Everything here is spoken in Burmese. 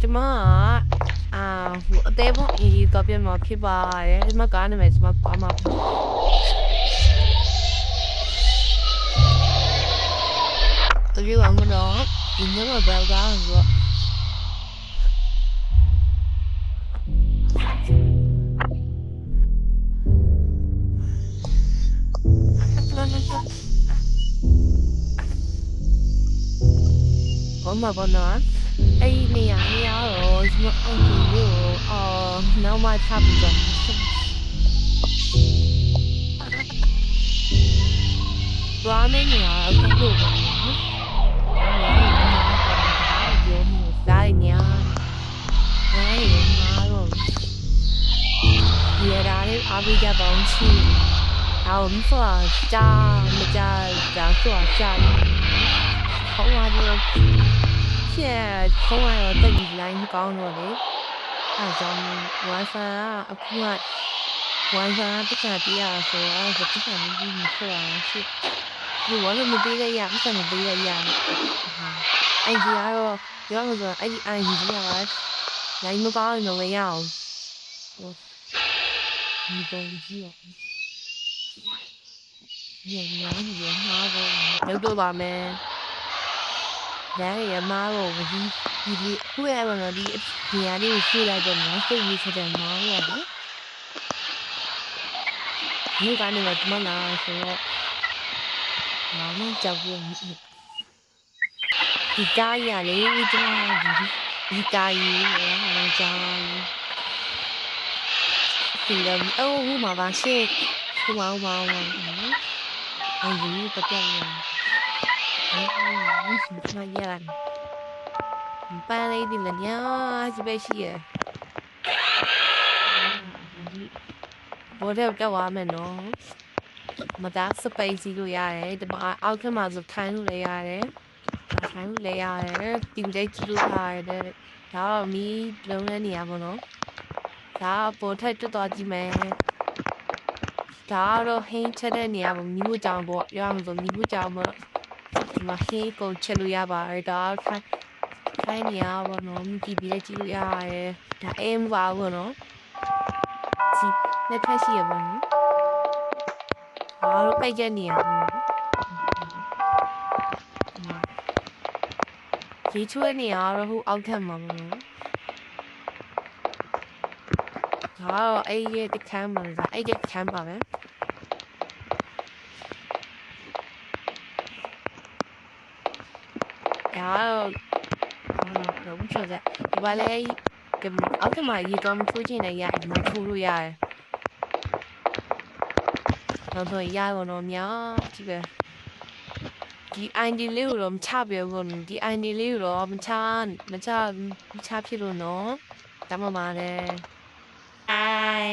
ကျမကအသေးပုံအေးတော့ပြန်มาဖြစ်ပါတယ်ကျမကားနာမည်ကျမပါမှာတကယ်အောင်တော့ဒီနေ့မှာဘယ်ကားဆိုတော့ဘာမှမအဲ့ဒီနေရာတော့ကျွန်တော်အဲ့ဒီကိုနောက်မှချပြီးတော့ဘာမင်းညာအခုလို့ပါနော်ပြောမှုတိုင်းညာအဲ့ဒီမှာတော့ဒီရတာလေးအားပေးကြပါအောင်ချီ好，我们说家没家家说家，好啊，就现在好啊，要等你来你讲着嘞，像WiFi啊，不管WiFi啊，不看别啊，说啊，是不看你说啊，是我那么对的呀，不看你对的呀，哎呀哟，有那个哎你这样来，那你们讲你们呀，我你都知道。娘妈个，有多大咩？爷妈个，你回来问我你年龄回来的嘛，所以你才在妈个。你讲那个怎么拿说？我们照顾你家呀，你怎么你家姨我家姨，对了，我妈妈说，我哎，你不掉了，你什么呀？你搬来的了呢？几百些？我这叫我们喏，没得space路呀嘞，这把奥克嘛是看路来呀嘞，看路来呀嘞，丢在记录下的，然后米弄了你不喏，然后不太知道几枚。ဒါကတော့ဟင်းချက်တဲ့နေရာမှာမီးဖို့ကြောင်ပေါ့ပြောရမှာဆိုမီးဖို့ကြောင်မှာဒီမှာဟင်းကုန်ချက်လို့ရပါတယ်ဒါခိုင်းနေရပါတော့မြည်ပြီးလည်းကြည့်လို့ရတယ်ဒါအင်းပါဘောနော်ဒီလက်ထက်ရှိရပါဘူးဟာတော့ပိတ်ချက်နေရပါဘူးရေးချွေးနေရတော့ဟိုအောက်ထက်မှာပေါ့နော်ဒါတော့အဲ့ဒီတခမ်းမှာဒါအဲ့ဒီခမ်းပါပဲ然后，不说的，我嘞跟奥特曼一装出进来呀，你们出入呀，然后呀，我弄呀，这个，ဒီ ID လေးကိုတော့မချပြဘူးဒီ ID လေးကိုတော့မချဖြစ်လို့နော်တမမာတယ် Hi